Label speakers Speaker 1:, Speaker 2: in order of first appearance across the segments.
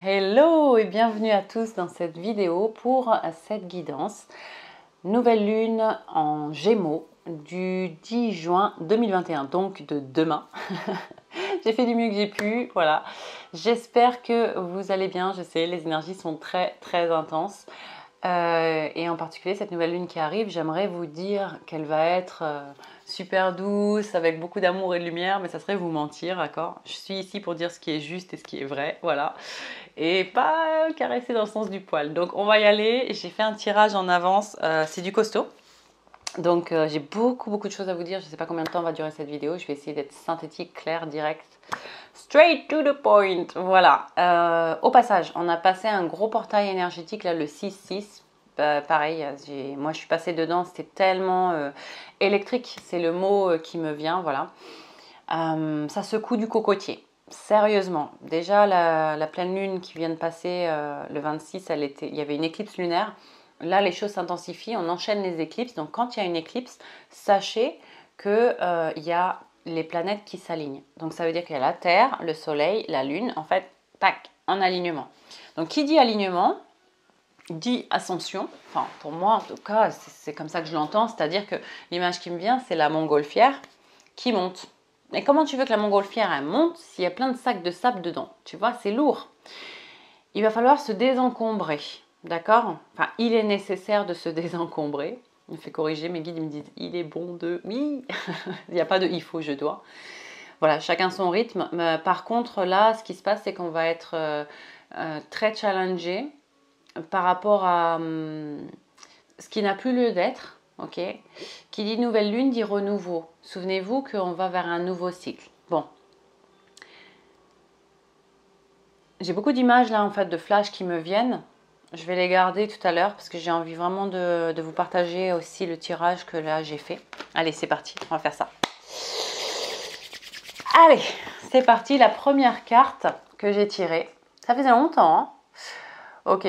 Speaker 1: Hello et bienvenue à tous dans cette vidéo pour cette guidance. Nouvelle lune en Gémeaux du 10 juin 2021, donc de demain. J'ai fait du mieux que j'ai pu, voilà. J'espère que vous allez bien, je sais, les énergies sont très intenses. Et en particulier cette nouvelle lune qui arrive, j'aimerais vous dire qu'elle va être super douce, avec beaucoup d'amour et de lumière, mais ça serait vous mentir, d'accord? Je suis ici pour dire ce qui est juste et ce qui est vrai, voilà. Et pas caresser dans le sens du poil. Donc on va y aller, j'ai fait un tirage en avance, c'est du costaud. Donc j'ai beaucoup de choses à vous dire, je ne sais pas combien de temps va durer cette vidéo, je vais essayer d'être synthétique, claire, direct. Straight to the point, voilà. Au passage, on a passé un gros portail énergétique, là, le 6-6. Pareil, moi je suis passée dedans, c'était tellement électrique, c'est le mot qui me vient, voilà. Ça secoue du cocotier. Sérieusement, déjà la pleine lune qui vient de passer le 26, il y avait une éclipse lunaire. Là, les choses s'intensifient, on enchaîne les éclipses. Donc, quand il y a une éclipse, sachez qu'il y a les planètes qui s'alignent. Donc, ça veut dire qu'il y a la Terre, le Soleil, la Lune, en fait, tac, en alignement. Donc, qui dit alignement, dit ascension. Enfin, pour moi, en tout cas, c'est comme ça que je l'entends. C'est-à-dire que l'image qui me vient, c'est la montgolfière qui monte. Et comment tu veux que la montgolfière elle monte s'il y a plein de sacs de sable dedans? Tu vois, c'est lourd. Il va falloir se désencombrer, d'accord? Enfin, il est nécessaire de se désencombrer. Il me fait corriger, mes guides ils me disent il est bon de oui. Il n'y a pas de il faut, je dois. Voilà, chacun son rythme. Mais par contre, là, ce qui se passe, c'est qu'on va être très challengé par rapport à ce qui n'a plus lieu d'être. Ok. Qui dit nouvelle lune dit renouveau. Souvenez-vous qu'on va vers un nouveau cycle. Bon. J'ai beaucoup d'images là en fait de flash qui me viennent. Je vais les garder tout à l'heure parce que j'ai envie vraiment de vous partager aussi le tirage que là j'ai fait. Allez, c'est parti, on va faire ça. Allez, c'est parti, la première carte que j'ai tirée. Ça faisait longtemps, hein? Ok.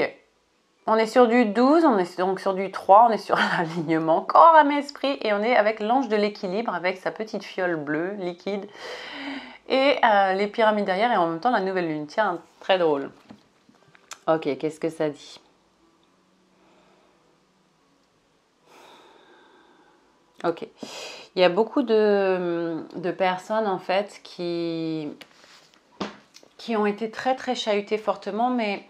Speaker 1: On est sur du 12, on est donc sur du 3, on est sur l'alignement corps, âme, esprit et on est avec l'ange de l'équilibre avec sa petite fiole bleue liquide et les pyramides derrière et en même temps la nouvelle lune. Tiens, très drôle. Ok, qu'est-ce que ça dit? Ok. Il y a beaucoup de personnes en fait qui ont été très chahutées fortement, mais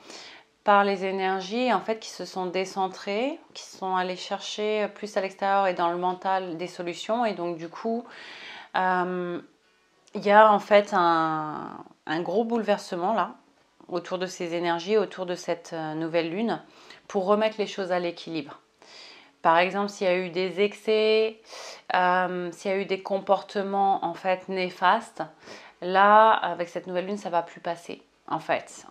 Speaker 1: par les énergies en fait qui se sont décentrées, qui sont allées chercher plus à l'extérieur et dans le mental des solutions et donc du coup il y a en fait un gros bouleversement là autour de ces énergies, autour de cette nouvelle lune pour remettre les choses à l'équilibre. Par exemple, s'il y a eu des excès, s'il y a eu des comportements en fait néfastes, là, avec cette nouvelle lune, ça va plus passer. En fait,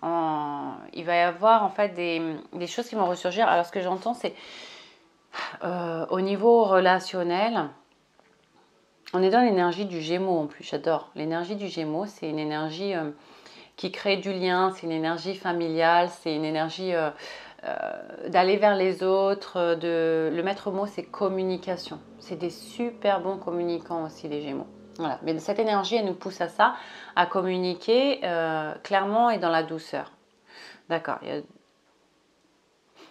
Speaker 1: il va y avoir en fait des choses qui vont ressurgir. Alors, ce que j'entends, c'est au niveau relationnel, on est dans l'énergie du Gémeaux en plus. J'adore. L'énergie du Gémeaux, c'est une énergie qui crée du lien, c'est une énergie familiale, c'est une énergie d'aller vers les autres. Le maître mot, c'est communication. C'est des super bons communicants aussi, les Gémeaux. Voilà. Mais cette énergie, elle nous pousse à ça, à communiquer clairement et dans la douceur. D'accord.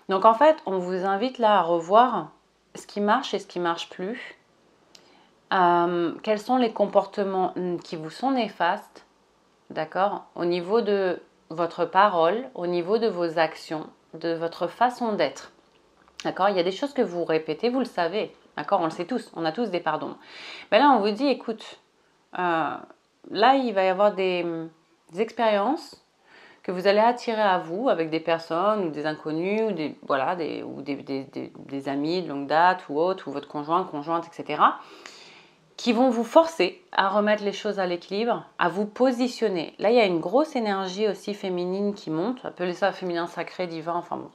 Speaker 1: Donc en fait, on vous invite là à revoir ce qui marche et ce qui ne marche plus. Quels sont les comportements qui vous sont néfastes, d'accord, au niveau de votre parole, au niveau de vos actions, de votre façon d'être. D'accord? Il y a des choses que vous répétez, vous le savez. D'accord? On le sait tous, on a tous des pardons. Mais là, on vous dit, écoute, là, il va y avoir des expériences que vous allez attirer à vous avec des personnes ou des inconnus ou des amis de longue date ou autres, ou votre conjoint, conjointe, etc., qui vont vous forcer à remettre les choses à l'équilibre, à vous positionner. Là, il y a une grosse énergie aussi féminine qui monte, appelez ça féminin sacré, divin, enfin bon,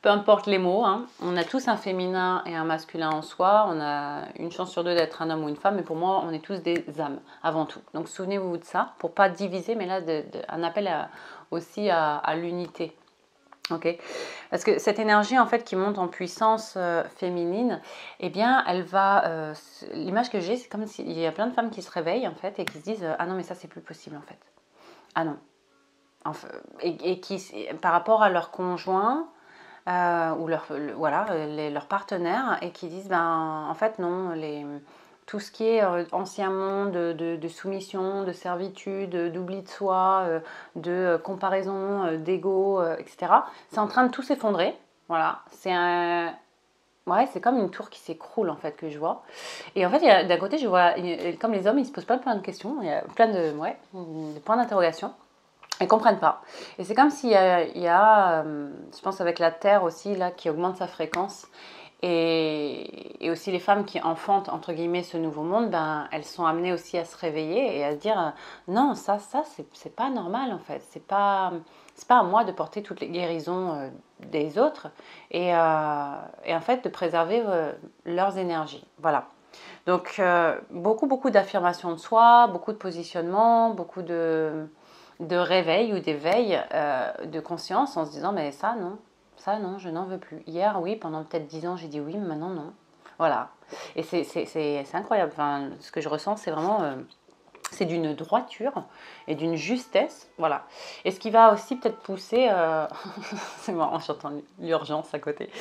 Speaker 1: peu importe les mots, hein. On a tous un féminin et un masculin en soi, on a une chance sur deux d'être un homme ou une femme, mais pour moi, on est tous des âmes, avant tout. Donc souvenez-vous de ça, pour pas diviser, mais là, un appel aussi à l'unité. Ok, parce que cette énergie en fait qui monte en puissance féminine, eh bien elle va, l'image que j'ai c'est comme s'il y a plein de femmes qui se réveillent en fait et qui se disent ah non mais ça c'est plus possible en fait, ah non, et qui, par rapport à leur conjoint ou leur partenaire, et qui disent, ben, en fait non, tout ce qui est ancien monde de soumission, de servitude, d'oubli de soi, de comparaison, d'ego, etc., c'est en train de tout s'effondrer. Voilà, ouais, c'est comme une tour qui s'écroule en fait que je vois. Et en fait, d'un côté, je vois, comme les hommes, ils se posent plein de questions, il y a plein de points d'interrogation. Ils comprennent pas. Et c'est comme s'il je pense avec la Terre aussi, là, qui augmente sa fréquence. Et aussi les femmes qui enfantent, entre guillemets, ce nouveau monde, ben, elles sont amenées aussi à se réveiller et à se dire non, ça c'est pas normal en fait. C'est pas à moi de porter toutes les guérisons des autres et en fait de préserver leurs énergies. Voilà. Donc beaucoup d'affirmations de soi, beaucoup de positionnement, beaucoup de réveil ou d'éveil de conscience en se disant mais ça non, je n'en veux plus. Hier oui, pendant peut-être 10 ans j'ai dit oui, mais maintenant non. Voilà. Et c'est incroyable. Enfin, ce que je ressens, c'est vraiment c'est d'une droiture et d'une justesse. Voilà. Et ce qui va aussi peut-être pousser c'est marrant, j'entends l'urgence à côté.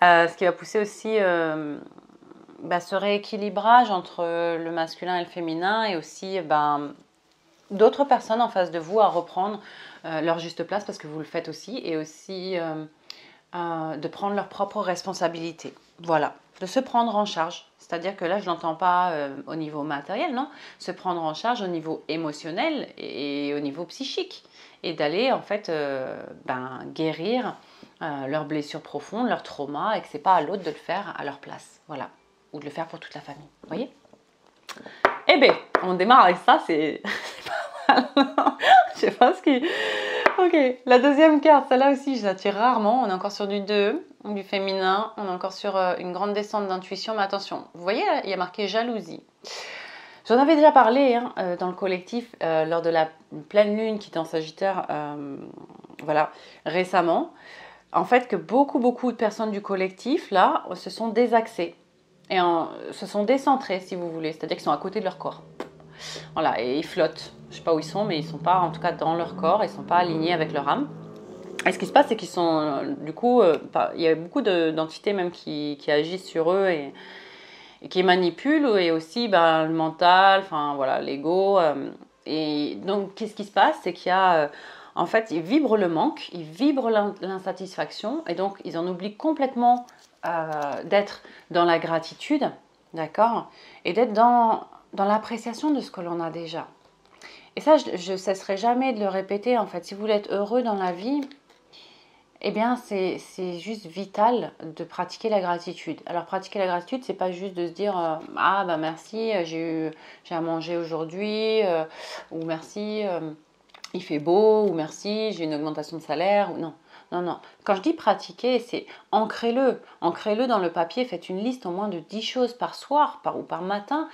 Speaker 1: Ce qui va pousser aussi ce rééquilibrage entre le masculin et le féminin, et aussi d'autres personnes en face de vous à reprendre leur juste place, parce que vous le faites aussi, et aussi de prendre leurs propres responsabilités. Voilà, de se prendre en charge. C'est-à-dire que là, je n'entends pas au niveau matériel, non, se prendre en charge au niveau émotionnel et au niveau psychique, et d'aller en fait guérir leurs blessures profondes, leurs traumas, et que c'est pas à l'autre de le faire à leur place. Voilà, ou de le faire pour toute la famille. Vous voyez? Eh bien, on démarre avec ça, c'est je sais pas ce qui... Ok, la deuxième carte, celle-là aussi, je la tire rarement. On est encore sur du 2, du féminin. On est encore sur une grande descente d'intuition. Mais attention, vous voyez, il y a marqué jalousie. J'en avais déjà parlé dans le collectif lors de la pleine lune qui était en Sagittaire, récemment. En fait, que beaucoup de personnes du collectif, là, se sont désaxées. Et se sont décentrées, si vous voulez. C'est-à-dire qu'ils sont à côté de leur corps. Voilà, et ils flottent. Je ne sais pas où ils sont, mais ils ne sont pas, en tout cas, dans leur corps. Ils ne sont pas alignés avec leur âme. Et ce qui se passe, c'est qu'ils sont, du coup, il y a beaucoup d'entités même qui agissent sur eux et qui manipulent, et aussi le mental, enfin voilà, l'ego. Et donc, qu'est-ce qui se passe? C'est qu'il y a, en fait, ils vibrent le manque, ils vibrent l'insatisfaction, et donc ils en oublient complètement d'être dans la gratitude, d'accord? Et d'être dans l'appréciation de ce que l'on a déjà. Et ça, je ne cesserai jamais de le répéter, en fait. Si vous voulez être heureux dans la vie, eh bien, c'est juste vital de pratiquer la gratitude. Alors, pratiquer la gratitude, c'est pas juste de se dire ah, bah merci, j'ai à manger aujourd'hui, ou merci, il fait beau, ou merci, j'ai une augmentation de salaire, ou non. Non. Quand je dis pratiquer, c'est ancrez-le. Ancrez-le dans le papier. Faites une liste au moins de 10 choses par soir ou par matin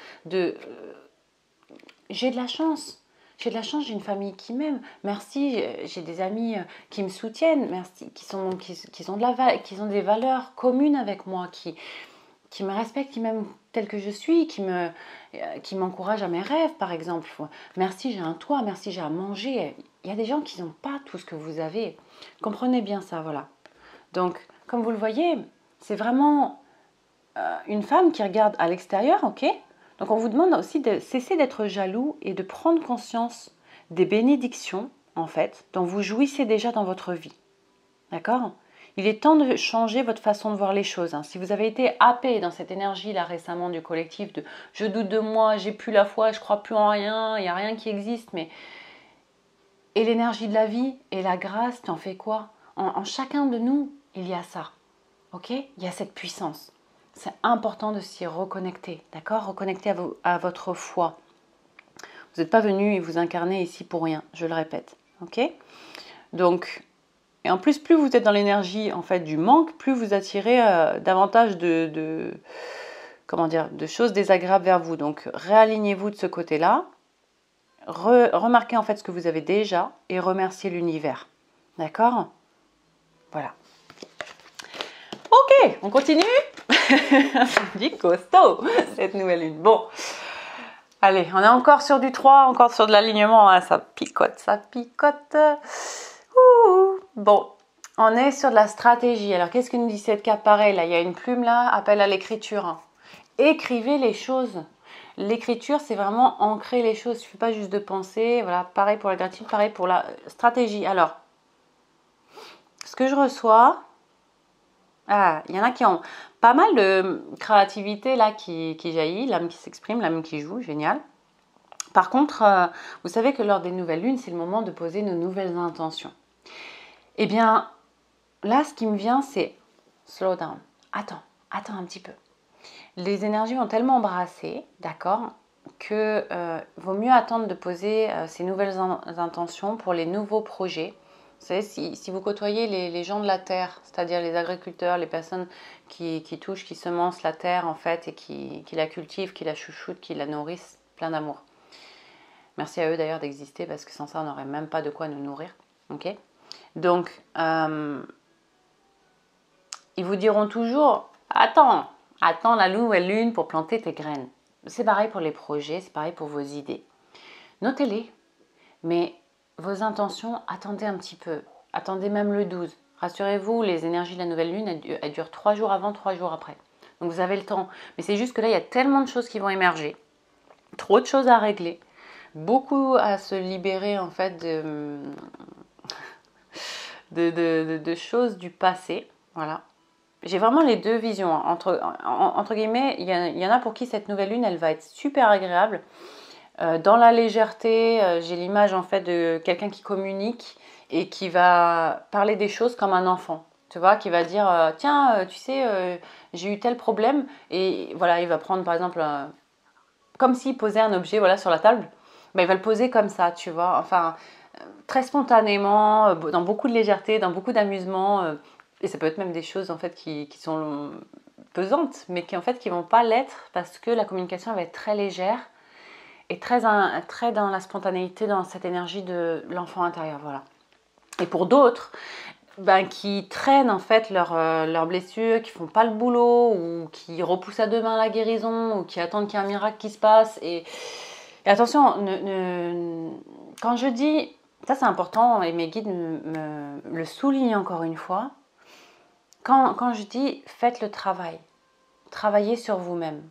Speaker 1: j'ai de la chance. J'ai de la chance, j'ai une famille qui m'aime. Merci, j'ai des amis qui me soutiennent. Merci, qui ont des valeurs communes avec moi, qui me respectent, qui m'aiment tel que je suis, qui m'encouragent à mes rêves, par exemple. Merci, j'ai un toit. Merci, j'ai à manger. Il y a des gens qui n'ont pas tout ce que vous avez. Comprenez bien ça, voilà. Donc, comme vous le voyez, c'est vraiment une femme qui regarde à l'extérieur, ok ? Donc on vous demande aussi de cesser d'être jaloux et de prendre conscience des bénédictions, en fait, dont vous jouissez déjà dans votre vie. D'accord ? Il est temps de changer votre façon de voir les choses. Si vous avez été happé dans cette énergie-là récemment du collectif de « je doute de moi, j'ai plus la foi, je crois plus en rien, il n'y a rien qui existe », mais... Et l'énergie de la vie et la grâce, t'en fais quoi ? En chacun de nous, il y a ça. Ok ? Il y a cette puissance. C'est important de s'y reconnecter, d'accord ? Reconnecter à votre foi. Vous n'êtes pas venu et vous incarnez ici pour rien, je le répète, ok ? Donc, et en plus vous êtes dans l'énergie en fait du manque, plus vous attirez davantage de choses désagréables vers vous. Donc, réalignez-vous de ce côté-là, remarquez en fait ce que vous avez déjà et remerciez l'univers, d'accord ? Voilà. Ok, on continue. C'est dit costaud, cette nouvelle lune. Bon, Allez, on est encore sur du 3, encore sur de l'alignement, hein, ça picote, ça picote. Ouh. Bon, on est sur de la stratégie. Alors, qu'est-ce que nous dit cette carte? Pareil, là, il y a une plume là, appel à l'écriture. Hein. Écrivez les choses. L'écriture, c'est vraiment ancrer les choses. Il ne suffit pas juste de penser. Voilà, pareil pour la gratitude, pareil pour la stratégie. Alors, ce que je reçois, il y en a qui ont pas mal de créativité là qui jaillit, l'âme qui s'exprime, l'âme qui joue, génial. Par contre, vous savez que lors des nouvelles lunes, c'est le moment de poser nos nouvelles intentions. Eh bien, là, ce qui me vient, c'est slow down. Attends un petit peu. Les énergies vont tellement embrasser, d'accord, que vaut mieux attendre de poser ces nouvelles intentions pour les nouveaux projets. Vous savez, si vous côtoyez les gens de la terre, c'est-à-dire les agriculteurs, les personnes qui touchent, qui semencent la terre en fait et qui la cultivent, qui la chouchoutent, qui la nourrissent, plein d'amour. Merci à eux d'ailleurs d'exister parce que sans ça on n'aurait même pas de quoi nous nourrir. Ok ? Donc, ils vous diront toujours, attends la nouvelle lune pour planter tes graines. C'est pareil pour les projets, c'est pareil pour vos idées. Notez-les, mais vos intentions, attendez un petit peu. Attendez même le 12. Rassurez-vous, les énergies de la nouvelle lune, elles durent 3 jours avant, 3 jours après. Donc vous avez le temps. Mais c'est juste que là, il y a tellement de choses qui vont émerger. Trop de choses à régler. Beaucoup à se libérer en fait de choses du passé. Voilà. J'ai vraiment les deux visions. Entre guillemets, il y en a pour qui cette nouvelle lune, elle va être super agréable. Dans la légèreté, j'ai l'image en fait de quelqu'un qui communique et qui va parler des choses comme un enfant. Tu vois, qui va dire tiens, tu sais, j'ai eu tel problème. Et voilà, il va prendre par exemple, comme s'il posait un objet voilà, sur la table. Ben, il va le poser comme ça, tu vois. Enfin, très spontanément, dans beaucoup de légèreté, dans beaucoup d'amusement. Et ça peut être même des choses en fait qui sont pesantes, mais qui en fait qui vont pas l'être parce que la communication va être très légère et très dans la spontanéité, dans cette énergie de l'enfant intérieur. Voilà. Et pour d'autres, qui traînent en fait leurs blessures, qui font pas le boulot ou qui repoussent à demain la guérison ou qui attendent qu'il y ait un miracle qui se passe. Et attention, quand je dis, ça c'est important et mes guides me le soulignent encore une fois, quand je dis faites le travail, travaillez sur vous-même.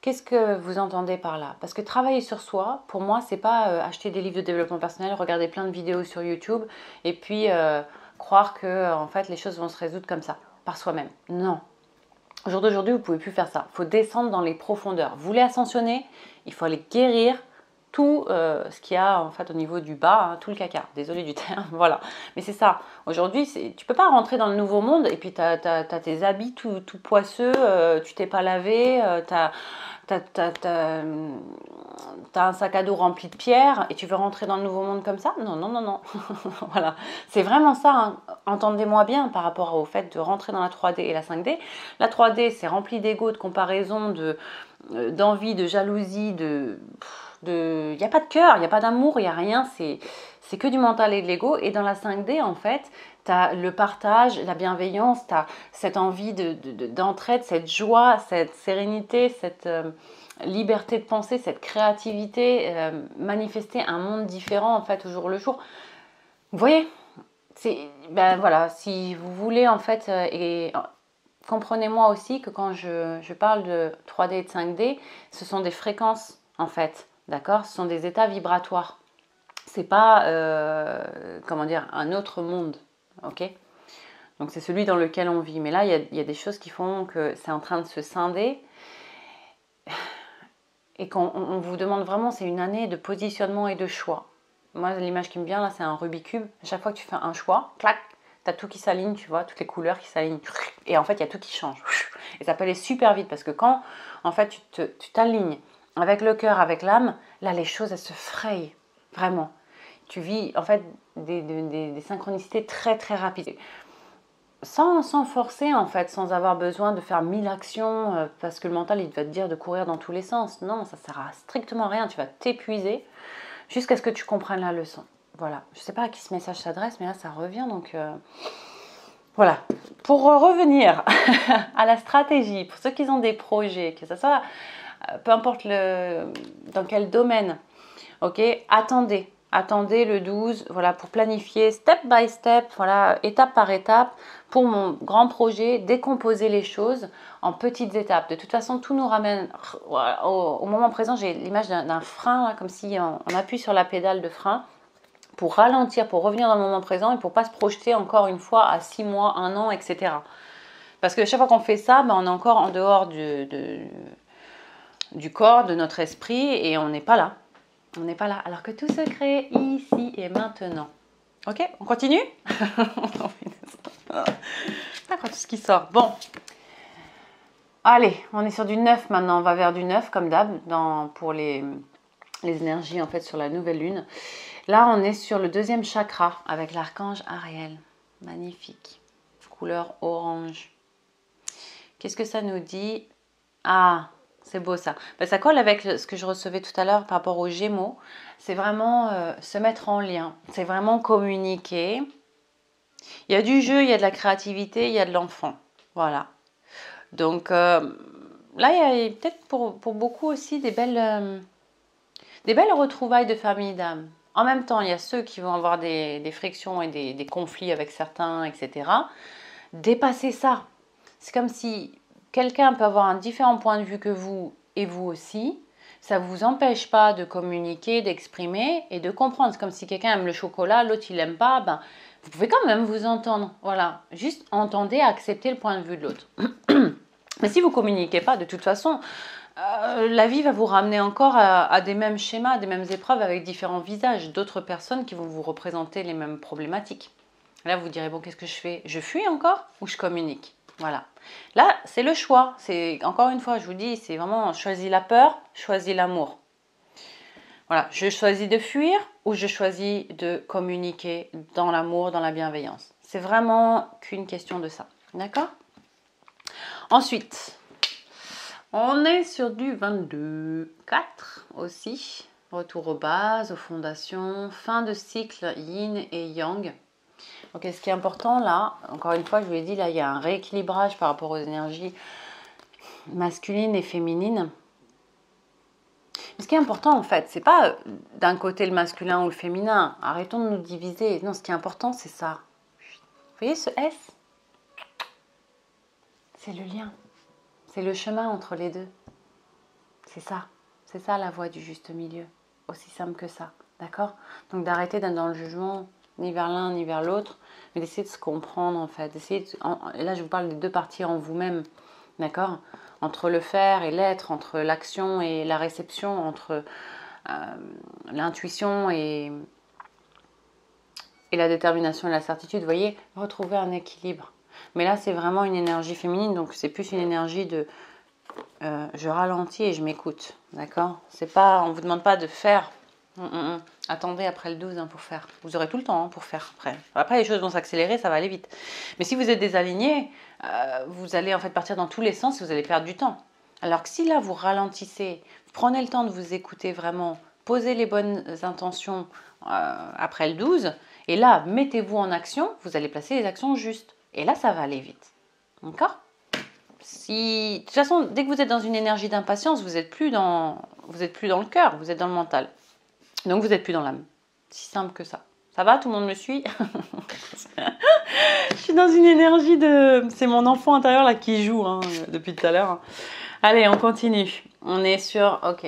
Speaker 1: Qu'est-ce que vous entendez par là? Parce que travailler sur soi, pour moi, c'est pas acheter des livres de développement personnel, regarder plein de vidéos sur YouTube et puis croire que en fait les choses vont se résoudre comme ça, par soi-même. Non. Au jour d'aujourd'hui, vous ne pouvez plus faire ça. Il faut descendre dans les profondeurs. Vous voulez ascensionner, il faut aller guérir tout ce qu'il y a en fait au niveau du bas, hein, tout le caca. Désolée du terme, voilà. Mais c'est ça. Aujourd'hui, tu peux pas rentrer dans le nouveau monde et puis tu as tes habits tout poisseux, tu t'es pas lavé, t'as un sac à dos rempli de pierres et tu veux rentrer dans le nouveau monde comme ça? Non, non, non, non. Voilà. C'est vraiment ça, hein. Entendez-moi bien par rapport au fait de rentrer dans la 3D et la 5D. La 3D, c'est rempli d'ego, de comparaison, d'envie, de jalousie, il n'y a pas de cœur, il n'y a pas d'amour, il n'y a rien, c'est que du mental et de l'ego. Et dans la 5D, en fait, tu as le partage, la bienveillance, tu as cette envie d'entraide, cette joie, cette sérénité, cette liberté de penser, cette créativité, manifester un monde différent, en fait, au jour le jour. Vous voyez, voilà, si vous voulez, en fait, comprenez-moi aussi que quand je parle de 3D et de 5D, ce sont des fréquences, en fait. D'accord? Ce sont des états vibratoires. C'est pas, comment dire, un autre monde. Ok? Donc c'est celui dans lequel on vit. Mais là, il y a des choses qui font que c'est en train de se scinder. Et qu'on vous demande vraiment, c'est une année de positionnement et de choix. Moi, l'image qui me vient là, c'est un Rubik's Cube. À chaque fois que tu fais un choix, clac, tu as tout qui s'aligne, tu vois, toutes les couleurs qui s'alignent. Et en fait, il y a tout qui change. Et ça peut aller super vite parce que quand, en fait, tu t'alignes avec le cœur, avec l'âme, là, les choses, elles se frayent, vraiment. Tu vis, en fait, des synchronicités très, très rapides. Sans forcer, en fait, sans avoir besoin de faire 1000 actions, parce que le mental, il va te dire de courir dans tous les sens. Non, ça ne sert à strictement rien. Tu vas t'épuiser jusqu'à ce que tu comprennes la leçon. Voilà. Je ne sais pas à qui ce message s'adresse, mais là, ça revient, donc... Voilà, pour revenir à la stratégie, pour ceux qui ont des projets, que ce soit peu importe dans quel domaine. Ok, attendez le 12, voilà, pour planifier step by step, voilà, étape par étape, pour mon grand projet, décomposer les choses en petites étapes. De toute façon, tout nous ramène au moment présent. J'ai l'image d'un frein, là, comme si on appuie sur la pédale de frein pour ralentir, pour revenir dans le moment présent et pour pas se projeter encore une fois à 6 mois, 1 an, etc. Parce que chaque fois qu'on fait ça, on est encore en dehors du corps, de notre esprit, et on n'est pas là. On n'est pas là. Alors que tout se crée ici et maintenant. Ok, on continue. D'accord, tout ce qui sort. Bon. Allez, on est sur du 9 maintenant. On va vers du 9 comme d'hab pour les énergies en fait sur la nouvelle lune. Là, on est sur le 2e chakra avec l'archange Ariel. Magnifique. Couleur orange. Qu'est-ce que ça nous dit? Ah, c'est beau ça. Ça colle avec ce que je recevais tout à l'heure par rapport aux Gémeaux. C'est vraiment se mettre en lien. C'est vraiment communiquer. Il y a du jeu, il y a de la créativité, il y a de l'enfant. Voilà. Donc là, il y a peut-être pour beaucoup aussi des belles retrouvailles de famille d'âme. En même temps, il y a ceux qui vont avoir des frictions et des conflits avec certains, etc. Dépasser ça. C'est comme si quelqu'un peut avoir un différent point de vue que vous et vous aussi. Ça ne vous empêche pas de communiquer, d'exprimer et de comprendre. C'est comme si quelqu'un aime le chocolat, l'autre il l'aime pas. Vous pouvez quand même vous entendre. Voilà, juste entendez, acceptez le point de vue de l'autre. Mais si vous ne communiquez pas, de toute façon, la vie va vous ramener encore à des mêmes schémas, à des mêmes épreuves avec différents visages, d'autres personnes qui vont vous représenter les mêmes problématiques. Là, vous direz, bon, qu'est-ce que je fais? Je fuis encore ou je communique? Voilà. Là, c'est le choix. C'est encore une fois, je vous dis, c'est vraiment choisis la peur, choisis l'amour. Voilà, je choisis de fuir ou je choisis de communiquer dans l'amour, dans la bienveillance. C'est vraiment qu'une question de ça. D'accord? Ensuite, on est sur du 22-4 aussi. Retour aux bases, aux fondations, fin de cycle yin et yang. Ok, ce qui est important là, encore une fois, je vous l'ai dit, là, il y a un rééquilibrage par rapport aux énergies masculines et féminines. Mais ce qui est important en fait, c'est pas d'un côté le masculin ou le féminin. Arrêtons de nous diviser. Non, ce qui est important, c'est ça. Vous voyez ce S? C'est le lien. C'est le chemin entre les deux. C'est ça. C'est ça la voie du juste milieu. Aussi simple que ça. D'accord? Donc d'arrêter d'être dans le jugement, ni vers l'un ni vers l'autre, mais d'essayer de se comprendre en fait. Et là, je vous parle des deux parties en vous-même. D'accord? Entre le faire et l'être, entre l'action et la réception, entre l'intuition et la détermination et la certitude. Vous voyez, retrouver un équilibre. Mais là, c'est vraiment une énergie féminine, donc c'est plus une énergie de je ralentis et je m'écoute. D'accord? C'est pas, on ne vous demande pas de faire. Attendez après le 12 pour faire. Vous aurez tout le temps pour faire après. Après, les choses vont s'accélérer, ça va aller vite. Mais si vous êtes désaligné, vous allez en fait partir dans tous les sens et vous allez perdre du temps. Alors que si là, vous ralentissez, prenez le temps de vous écouter vraiment, posez les bonnes intentions après le 12, et là, mettez-vous en action, vous allez placer les actions justes. Et là, ça va aller vite. D'accord? De toute façon, dès que vous êtes dans une énergie d'impatience, vous n'êtes plus dans le cœur, vous êtes dans le mental. Donc vous n'êtes plus dans l'âme. Si simple que ça. Ça va, tout le monde me suit? Je suis dans une énergie de... C'est mon enfant intérieur là qui joue depuis tout à l'heure. Allez, on continue. On est sur... Ok.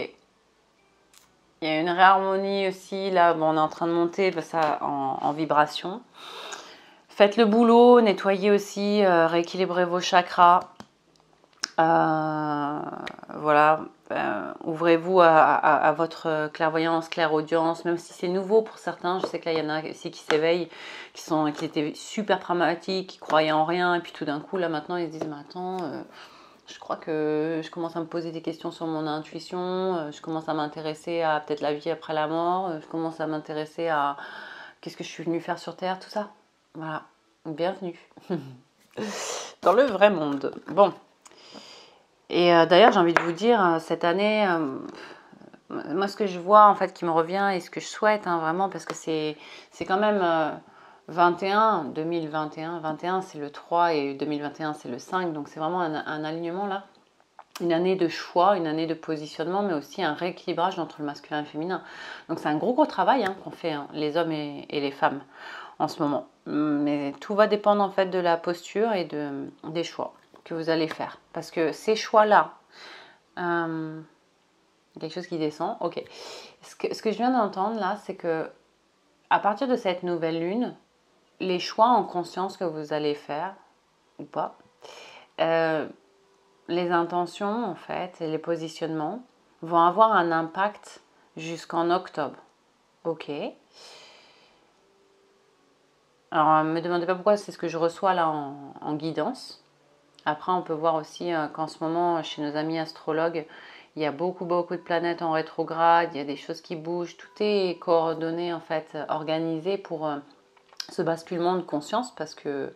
Speaker 1: Il y a une réharmonie aussi. Là, on est en train de monter ça en vibration. Faites le boulot, nettoyez aussi, rééquilibrez vos chakras. Voilà, ouvrez-vous à votre clairvoyance, clairaudience, même si c'est nouveau pour certains. Je sais que là, il y en a aussi qui s'éveillent, qui étaient super pragmatiques, qui croyaient en rien, et puis tout d'un coup, là, maintenant, ils se disent, mais attends, je crois que je commence à me poser des questions sur mon intuition, je commence à m'intéresser à peut-être la vie après la mort, je commence à m'intéresser à qu'est-ce que je suis venue faire sur Terre, tout ça. Voilà, bienvenue dans le vrai monde. Bon. Et d'ailleurs, j'ai envie de vous dire, cette année, moi ce que je vois en fait qui me revient et ce que je souhaite vraiment, parce que c'est quand même 2021 c'est le 3 et 2021 c'est le 5, donc c'est vraiment un alignement là. une année de choix, une année de positionnement, mais aussi un rééquilibrage entre le masculin et le féminin. Donc c'est un gros travail hein, qu'ont fait hein, les hommes et les femmes en ce moment. Mais tout va dépendre en fait de la posture et des choix que vous allez faire. Parce que ces choix-là, quelque chose qui descend, ok. Ce que je viens d'entendre là, c'est que à partir de cette nouvelle lune, les choix en conscience que vous allez faire, ou pas, les intentions en fait et les positionnements vont avoir un impact jusqu'en octobre. Ok. Alors, ne me demandez pas pourquoi, c'est ce que je reçois là en guidance. Après, on peut voir aussi qu'en ce moment, chez nos amis astrologues, il y a beaucoup de planètes en rétrograde, il y a des choses qui bougent, tout est coordonné, en fait, organisé pour ce basculement de conscience parce que,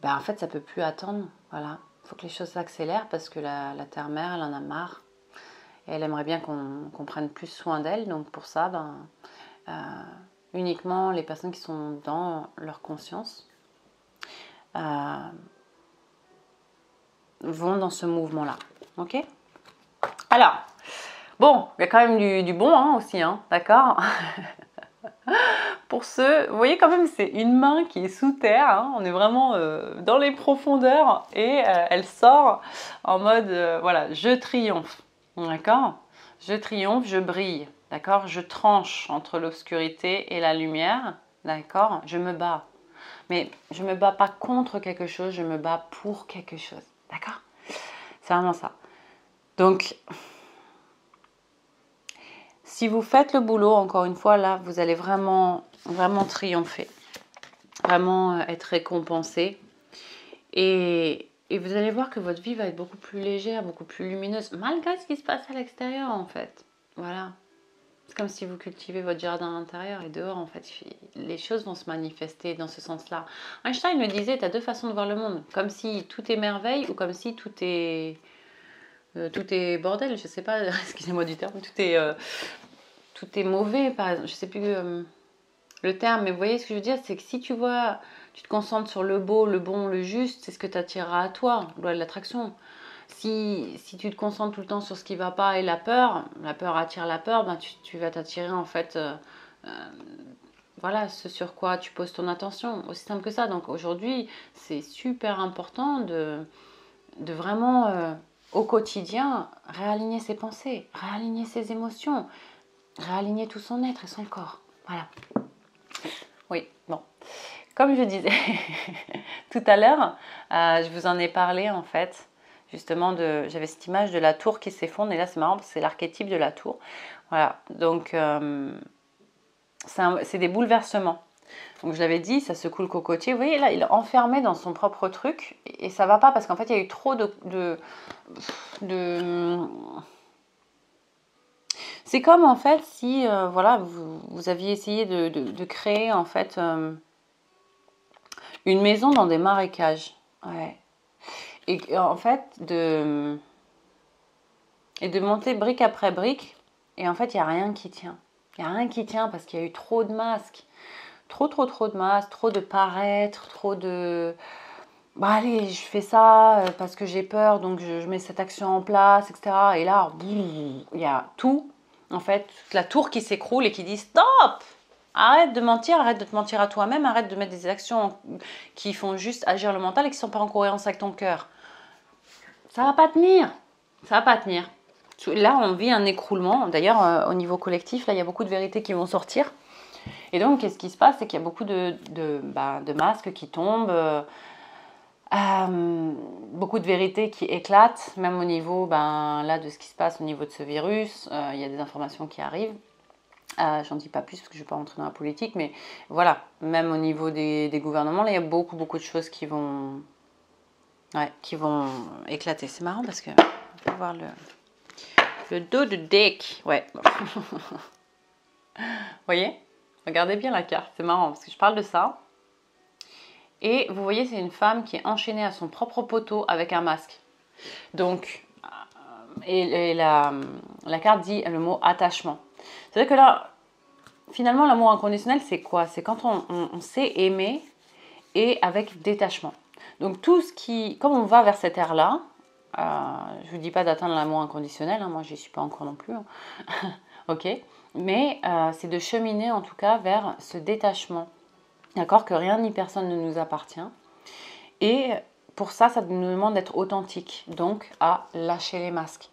Speaker 1: ben, en fait, ça ne peut plus attendre. Voilà, il faut que les choses s'accélèrent parce que la Terre-Mère, elle en a marre. Et elle aimerait bien qu'on prenne plus soin d'elle. Donc pour ça, uniquement les personnes qui sont dans leur conscience vont dans ce mouvement-là. Ok? Alors, bon, il y a quand même du bon hein, aussi, hein, d'accord? Pour ceux, vous voyez quand même, c'est une main qui est sous terre, hein, on est vraiment dans les profondeurs et elle sort en mode, voilà, je triomphe, d'accord? Je triomphe, je brille, d'accord? Je tranche entre l'obscurité et la lumière, d'accord? Je me bats. Mais je ne me bats pas contre quelque chose, je me bats pour quelque chose, d'accord? C'est vraiment ça. Donc, si vous faites le boulot, encore une fois, là, vous allez vraiment triompher. Vraiment être récompensé. Et vous allez voir que votre vie va être beaucoup plus légère, beaucoup plus lumineuse, malgré ce qui se passe à l'extérieur, en fait. Voilà. C'est comme si vous cultivez votre jardin intérieur et dehors, en fait, les choses vont se manifester dans ce sens-là. Einstein me disait, tu as deux façons de voir le monde. Comme si tout est merveille ou comme si tout est bordel. Je sais pas, excusez-moi du terme, tout est mauvais, par exemple. Je sais plus le terme, mais vous voyez ce que je veux dire, c'est que si tu te concentres sur le beau, le bon, le juste, c'est ce que tu attireras à toi, loi de l'attraction. Si tu te concentres tout le temps sur ce qui va pas et la peur attire la peur, ben tu vas t'attirer en fait, voilà, ce sur quoi tu poses ton attention, aussi simple que ça. Donc aujourd'hui, c'est super important de vraiment, au quotidien, réaligner ses pensées, réaligner ses émotions, réaligner tout son être et son corps. Voilà. Oui, bon. Comme je disais tout à l'heure, je vous en ai parlé en fait, justement, j'avais cette image de la tour qui s'effondre, et là c'est marrant parce que c'est l'archétype de la tour. Voilà, donc c'est des bouleversements. Donc je l'avais dit, ça secoue le cocotier. Vous voyez là, il est enfermé dans son propre truc, et ça va pas parce qu'en fait il y a eu trop de C'est comme en fait si voilà, vous aviez essayé de créer en fait une maison dans des marécages. Ouais. Et en fait de monter brique après brique, et en fait il n'y a rien qui tient. Il n'y a rien qui tient parce qu'il y a eu trop de masques. Trop de masques, trop de paraître, trop de... Bah allez, je fais ça parce que j'ai peur, donc je mets cette action en place, etc. Et là, boum, il y a tout, en fait, toute la tour qui s'écroule et qui dit stop! Arrête de mentir, arrête de te mentir à toi-même, arrête de mettre des actions qui font juste agir le mental et qui ne sont pas en cohérence avec ton cœur. Ça va pas tenir, ça va pas tenir. Là, on vit un écroulement. D'ailleurs, au niveau collectif, là, il y a beaucoup de vérités qui vont sortir. Et donc, qu'est-ce qui se passe? C'est qu'il y a beaucoup de masques qui tombent, beaucoup de vérités qui éclatent, même au niveau là, de ce qui se passe au niveau de ce virus. Il y a des informations qui arrivent. J'en dis pas plus parce que je ne vais pas rentrer dans la politique, mais voilà, même au niveau des gouvernements, là, il y a beaucoup de choses qui vont éclater. C'est marrant parce que on peut voir le dos de deck. Ouais. Vous voyez? Regardez bien la carte, c'est marrant parce que je parle de ça. Et vous voyez, c'est une femme qui est enchaînée à son propre poteau avec un masque. Donc, et la carte dit le mot attachement. C'est-à-dire que là, finalement, l'amour inconditionnel, c'est quoi? C'est quand on sait aimer et avec détachement. Donc tout ce qui, comme on va vers cette ère-là, je vous dis pas d'atteindre l'amour inconditionnel, hein, moi j'y suis pas encore non plus, hein. Ok, mais c'est de cheminer en tout cas vers ce détachement, d'accord, que rien ni personne ne nous appartient. Et pour ça, ça nous demande d'être authentique, donc à lâcher les masques.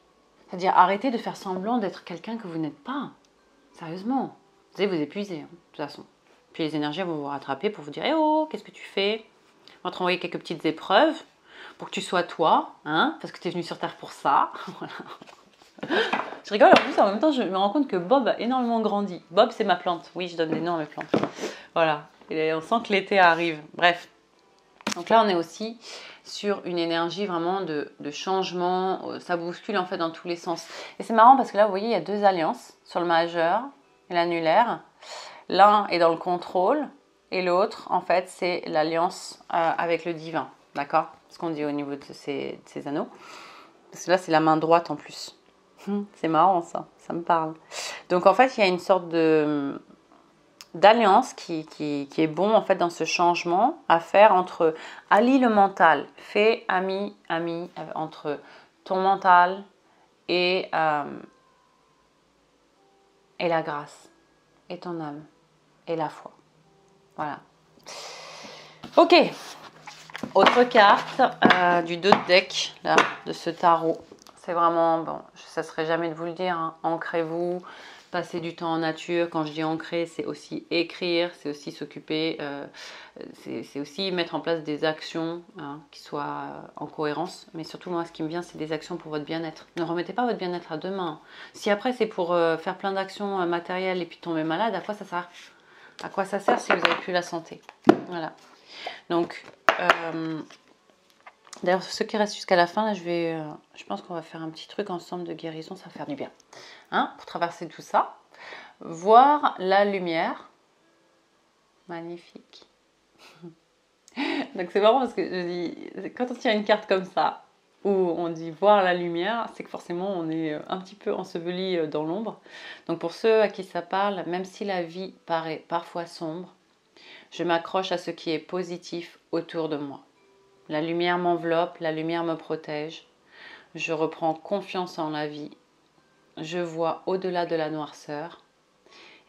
Speaker 1: C'est-à-dire arrêter de faire semblant d'être quelqu'un que vous n'êtes pas. Sérieusement, vous allez vous épuiser, hein, de toute façon. Puis les énergies vont vous rattraper pour vous dire « Eh oh, qu'est-ce que tu fais ?» On va te renvoyer quelques petites épreuves pour que tu sois toi, hein, parce que tu es venu sur Terre pour ça. Voilà. Je rigole, en plus, en même temps, je me rends compte que Bob a énormément grandi. Bob, c'est ma plante. Oui, je donne des noms à mes plantes. Voilà. Et on sent que l'été arrive. Bref. Donc là, on est aussi sur une énergie vraiment de changement. Ça bouscule en fait dans tous les sens. Et c'est marrant parce que là, vous voyez, il y a deux alliances sur le majeur et l'annulaire. L'un est dans le contrôle et l'autre, en fait, c'est l'alliance avec le divin. D'accord? Ce qu'on dit au niveau de ces anneaux. Parce que là, c'est la main droite en plus. C'est marrant ça me parle. Donc en fait, il y a une sorte d'alliance qui est bon en fait dans ce changement à faire entre allie le mental, fais ami entre ton mental et la grâce et ton âme et la foi. Voilà. Ok. Autre carte du dos de deck là, de ce tarot. C'est vraiment, bon, ça ne serait jamais de vous le dire, hein, ancrez-vous, passez du temps en nature. Quand je dis ancrer, c'est aussi écrire, c'est aussi s'occuper, c'est aussi mettre en place des actions hein, qui soient en cohérence. Mais surtout, moi, ce qui me vient, c'est des actions pour votre bien-être. Ne remettez pas votre bien-être à demain. Si après, c'est pour faire plein d'actions matérielles et puis tomber malade, à quoi ça sert? À quoi ça sert si vous n'avez plus la santé? Voilà. Donc, d'ailleurs, ceux qui restent jusqu'à la fin, là, je pense qu'on va faire un petit truc ensemble de guérison, ça va faire du bien. Hein, pour traverser tout ça, voir la lumière. Magnifique. Donc c'est marrant parce que je dis, quand on tient une carte comme ça, où on dit voir la lumière, c'est que forcément on est un petit peu enseveli dans l'ombre. Donc pour ceux à qui ça parle, même si la vie paraît parfois sombre, je m'accroche à ce qui est positif autour de moi. La lumière m'enveloppe, la lumière me protège. Je reprends confiance en la vie. Je vois au-delà de la noirceur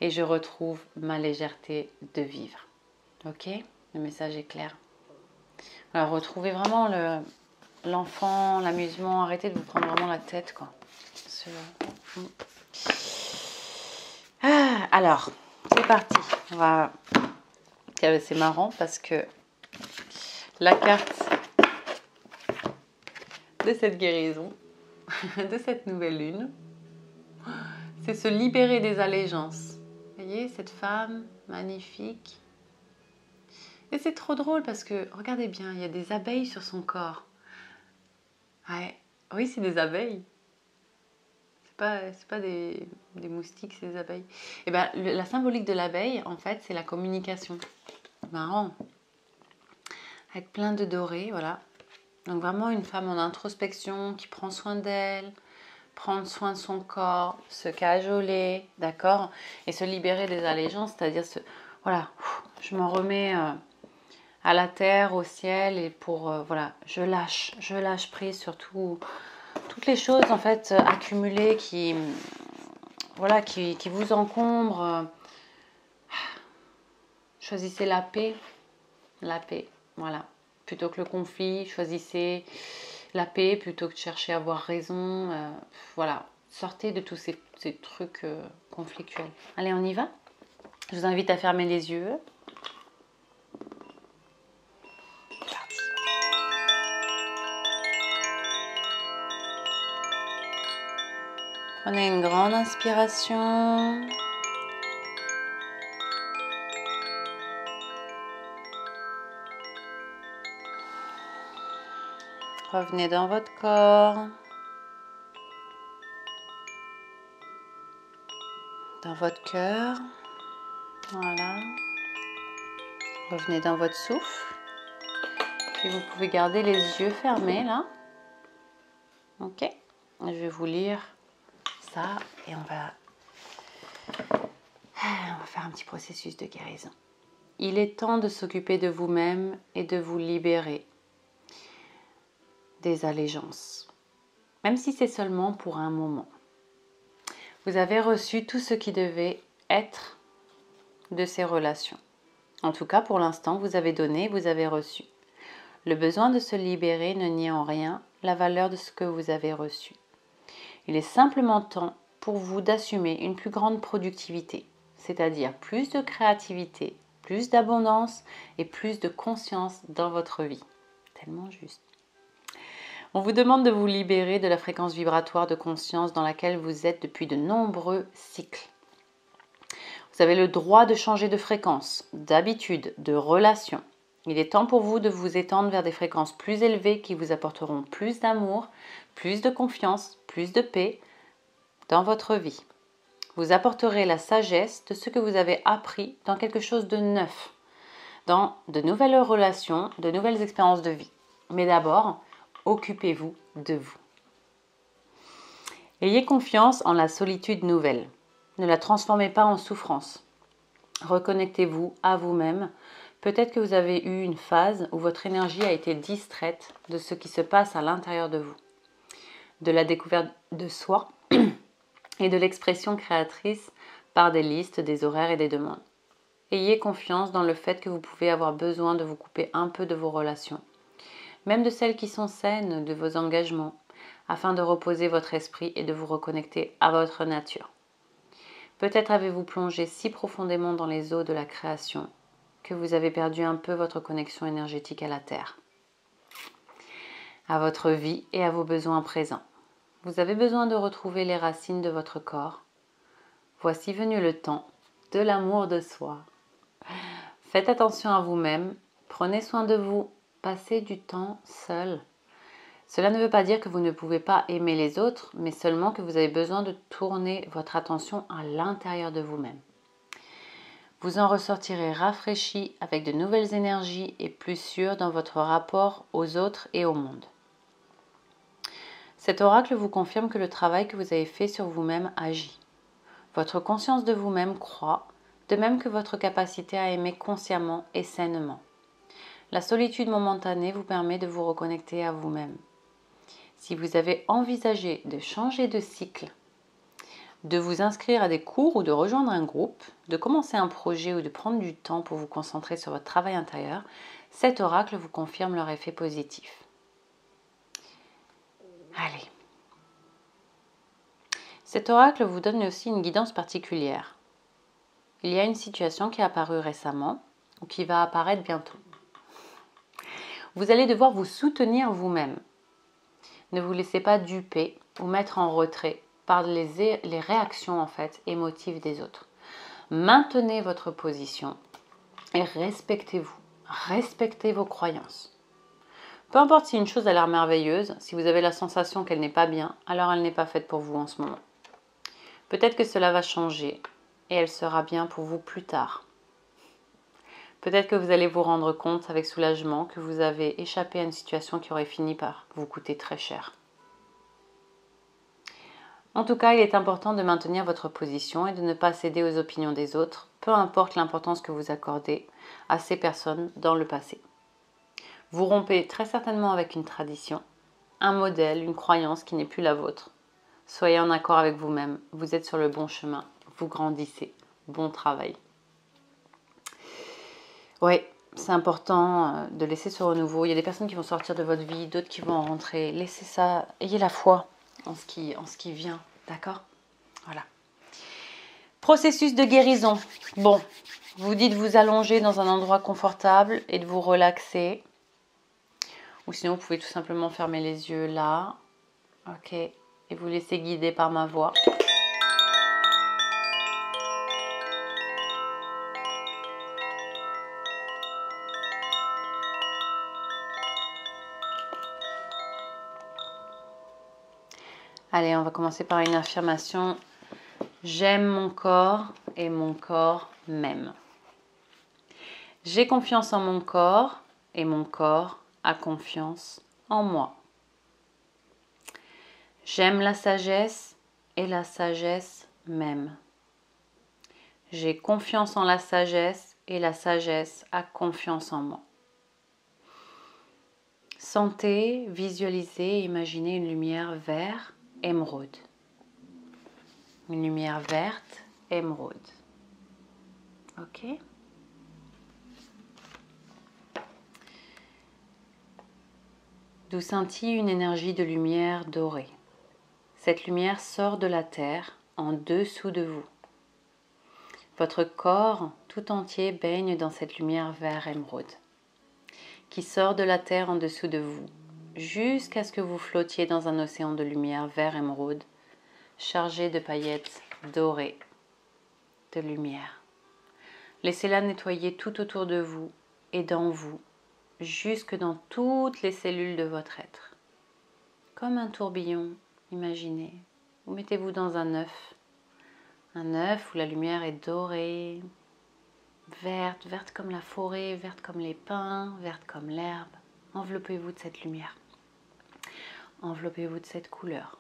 Speaker 1: et je retrouve ma légèreté de vivre. Ok? Le message est clair. Alors retrouvez vraiment l'enfant, l'amusement. Arrêtez de vous prendre vraiment la tête, quoi. Alors, c'est parti. C'est marrant parce que la carte de cette guérison, de cette nouvelle lune, c'est se libérer des allégeances. Vous voyez, cette femme magnifique. Et c'est trop drôle parce que, regardez bien, il y a des abeilles sur son corps. Ouais. Oui, c'est des abeilles. C'est pas des moustiques, c'est des abeilles. Et ben, la symbolique de l'abeille, en fait, c'est la communication. Marrant. Avec plein de dorés, voilà. Donc vraiment une femme en introspection qui prend soin d'elle, prendre soin de son corps, se cajoler, d'accord, et se libérer des allégeances, c'est-à-dire voilà, je m'en remets à la terre, au ciel, et pour voilà, je lâche prise sur toutes les choses en fait accumulées qui voilà, qui vous encombrent. Choisissez la paix, voilà. Plutôt que le conflit, choisissez la paix plutôt que de chercher à avoir raison. Voilà, sortez de tous ces trucs conflictuels. Allez, on y va? Je vous invite à fermer les yeux. Prenez une grande inspiration. Revenez dans votre corps, dans votre cœur. Voilà. Revenez dans votre souffle. Puis vous pouvez garder les yeux fermés là. Ok. Je vais vous lire ça et on va faire un petit processus de guérison. Il est temps de s'occuper de vous-même et de vous libérer des allégeances. même si c'est seulement pour un moment. Vous avez reçu tout ce qui devait être de ces relations. En tout cas, pour l'instant, vous avez donné, vous avez reçu. Le besoin de se libérer ne nie en rien la valeur de ce que vous avez reçu. Il est simplement temps pour vous d'assumer une plus grande productivité, c'est-à-dire plus de créativité, plus d'abondance et plus de conscience dans votre vie. Tellement juste. On vous demande de vous libérer de la fréquence vibratoire de conscience dans laquelle vous êtes depuis de nombreux cycles. Vous avez le droit de changer de fréquence, d'habitude, de relation. Il est temps pour vous de vous étendre vers des fréquences plus élevées qui vous apporteront plus d'amour, plus de confiance, plus de paix dans votre vie. Vous apporterez la sagesse de ce que vous avez appris dans quelque chose de neuf, dans de nouvelles relations, de nouvelles expériences de vie. Mais d'abord, occupez-vous de vous. Ayez confiance en la solitude nouvelle. Ne la transformez pas en souffrance. Reconnectez-vous à vous-même. Peut-être que vous avez eu une phase où votre énergie a été distraite de ce qui se passe à l'intérieur de vous, de la découverte de soi et de l'expression créatrice par des listes, des horaires et des demandes. Ayez confiance dans le fait que vous pouvez avoir besoin de vous couper un peu de vos relations, même de celles qui sont saines, de vos engagements, afin de reposer votre esprit et de vous reconnecter à votre nature. Peut-être avez-vous plongé si profondément dans les eaux de la création que vous avez perdu un peu votre connexion énergétique à la Terre, à votre vie et à vos besoins présents. Vous avez besoin de retrouver les racines de votre corps. Voici venu le temps de l'amour de soi. Faites attention à vous-même, prenez soin de vous, passez du temps seul. Cela ne veut pas dire que vous ne pouvez pas aimer les autres, mais seulement que vous avez besoin de tourner votre attention à l'intérieur de vous-même. Vous en ressortirez rafraîchi avec de nouvelles énergies et plus sûr dans votre rapport aux autres et au monde. Cet oracle vous confirme que le travail que vous avez fait sur vous-même agit. Votre conscience de vous-même croît, de même que votre capacité à aimer consciemment et sainement. La solitude momentanée vous permet de vous reconnecter à vous-même. Si vous avez envisagé de changer de cycle, de vous inscrire à des cours ou de rejoindre un groupe, de commencer un projet ou de prendre du temps pour vous concentrer sur votre travail intérieur, cet oracle vous confirme leur effet positif. Allez. Cet oracle vous donne aussi une guidance particulière. Il y a une situation qui est apparue récemment ou qui va apparaître bientôt. Vous allez devoir vous soutenir vous-même. Ne vous laissez pas duper ou mettre en retrait par les réactions émotives des autres. Maintenez votre position et respectez-vous. Respectez vos croyances. Peu importe si une chose a l'air merveilleuse, si vous avez la sensation qu'elle n'est pas bien, alors elle n'est pas faite pour vous en ce moment. Peut-être que cela va changer et elle sera bien pour vous plus tard. Peut-être que vous allez vous rendre compte avec soulagement que vous avez échappé à une situation qui aurait fini par vous coûter très cher. En tout cas, il est important de maintenir votre position et de ne pas céder aux opinions des autres, peu importe l'importance que vous accordez à ces personnes dans le passé. Vous rompez très certainement avec une tradition, un modèle, une croyance qui n'est plus la vôtre. Soyez en accord avec vous-même, vous êtes sur le bon chemin, vous grandissez, bon travail. Oui, c'est important de laisser ce renouveau. Il y a des personnes qui vont sortir de votre vie, d'autres qui vont en rentrer. Laissez ça, ayez la foi en ce qui vient, d'accord ? Voilà. Processus de guérison. Bon, vous dites vous allonger dans un endroit confortable et de vous relaxer. Ou sinon, vous pouvez tout simplement fermer les yeux là. Ok. Et vous laisser guider par ma voix. Allez, on va commencer par une affirmation. J'aime mon corps et mon corps m'aime. J'ai confiance en mon corps et mon corps a confiance en moi. J'aime la sagesse et la sagesse m'aime. J'ai confiance en la sagesse et la sagesse a confiance en moi. Sentez, visualisez, imaginez une lumière vert émeraude. Une lumière verte émeraude. Ok? D'où scintille une énergie de lumière dorée. Cette lumière sort de la terre en dessous de vous. Votre corps tout entier baigne dans cette lumière vert émeraude qui sort de la terre en dessous de vous jusqu'à ce que vous flottiez dans un océan de lumière vert émeraude chargé de paillettes dorées, de lumière. Laissez-la nettoyer tout autour de vous et dans vous, jusque dans toutes les cellules de votre être. Comme un tourbillon, imaginez. Vous mettez-vous dans un œuf où la lumière est dorée, verte, verte comme la forêt, verte comme les pins, verte comme l'herbe. Enveloppez-vous de cette lumière. Enveloppez-vous de cette couleur.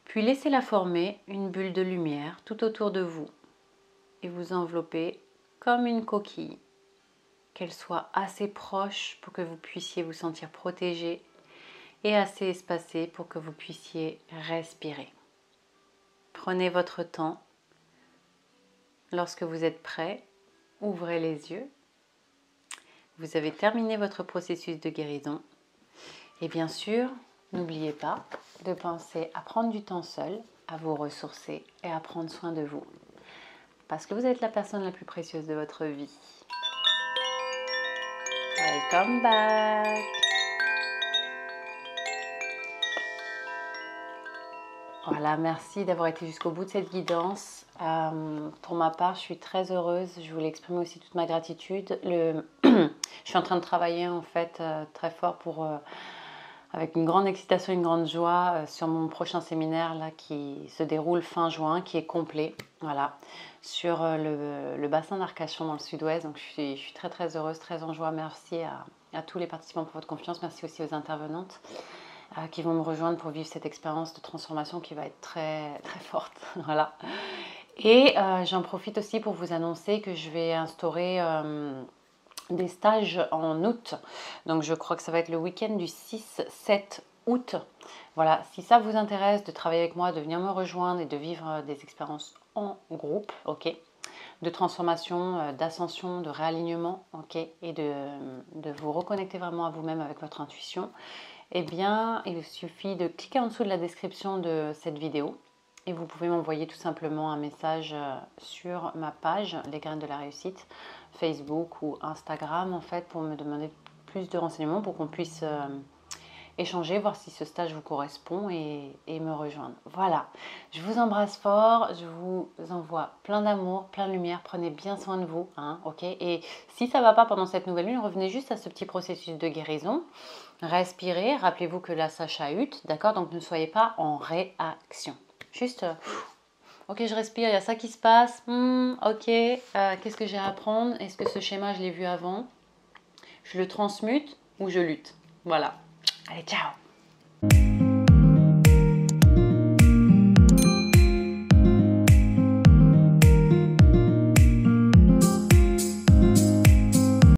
Speaker 1: Puis laissez-la former une bulle de lumière tout autour de vous et vous enveloppez comme une coquille. Qu'elle soit assez proche pour que vous puissiez vous sentir protégé et assez espacée pour que vous puissiez respirer. Prenez votre temps. Lorsque vous êtes prêt, ouvrez les yeux. Vous avez terminé votre processus de guérison. Et bien sûr, n'oubliez pas de penser à prendre du temps seul, à vous ressourcer et à prendre soin de vous. Parce que vous êtes la personne la plus précieuse de votre vie. Welcome back! Voilà, merci d'avoir été jusqu'au bout de cette guidance. Pour ma part, je suis très heureuse. Je voulais exprimer aussi toute ma gratitude. Je suis en train de travailler en fait très fort pour, avec une grande excitation, une grande joie sur mon prochain séminaire là, qui se déroule fin juin, qui est complet. Voilà, sur le bassin d'Arcachon dans le sud-ouest. Donc je suis très très heureuse, très en joie. Merci à tous les participants pour votre confiance. Merci aussi aux intervenantes qui vont me rejoindre pour vivre cette expérience de transformation qui va être très très forte. Voilà. Et j'en profite aussi pour vous annoncer que je vais instaurer des stages en août. Donc je crois que ça va être le week-end du 6-7 août. Voilà, si ça vous intéresse de travailler avec moi, de venir me rejoindre et de vivre des expériences en groupe, ok, de transformation, d'ascension, de réalignement, ok, et de vous reconnecter vraiment à vous-même avec votre intuition, eh bien, il suffit de cliquer en dessous de la description de cette vidéo et vous pouvez m'envoyer tout simplement un message sur ma page Les Graines de la Réussite, Facebook ou Instagram en fait, pour me demander plus de renseignements pour qu'on puisse échanger, voir si ce stage vous correspond et me rejoindre. Voilà, je vous embrasse fort, je vous envoie plein d'amour, plein de lumière, prenez bien soin de vous, hein, ok. Et si ça ne va pas pendant cette nouvelle lune, revenez juste à ce petit processus de guérison, respirez, rappelez-vous que là ça chahute, d'accord, donc ne soyez pas en réaction, juste... ok, je respire, il y a ça qui se passe, ok, qu'est-ce que j'ai à apprendre, est-ce que ce schéma je l'ai vu avant, je le transmute ou je lutte, voilà. Allez, ciao!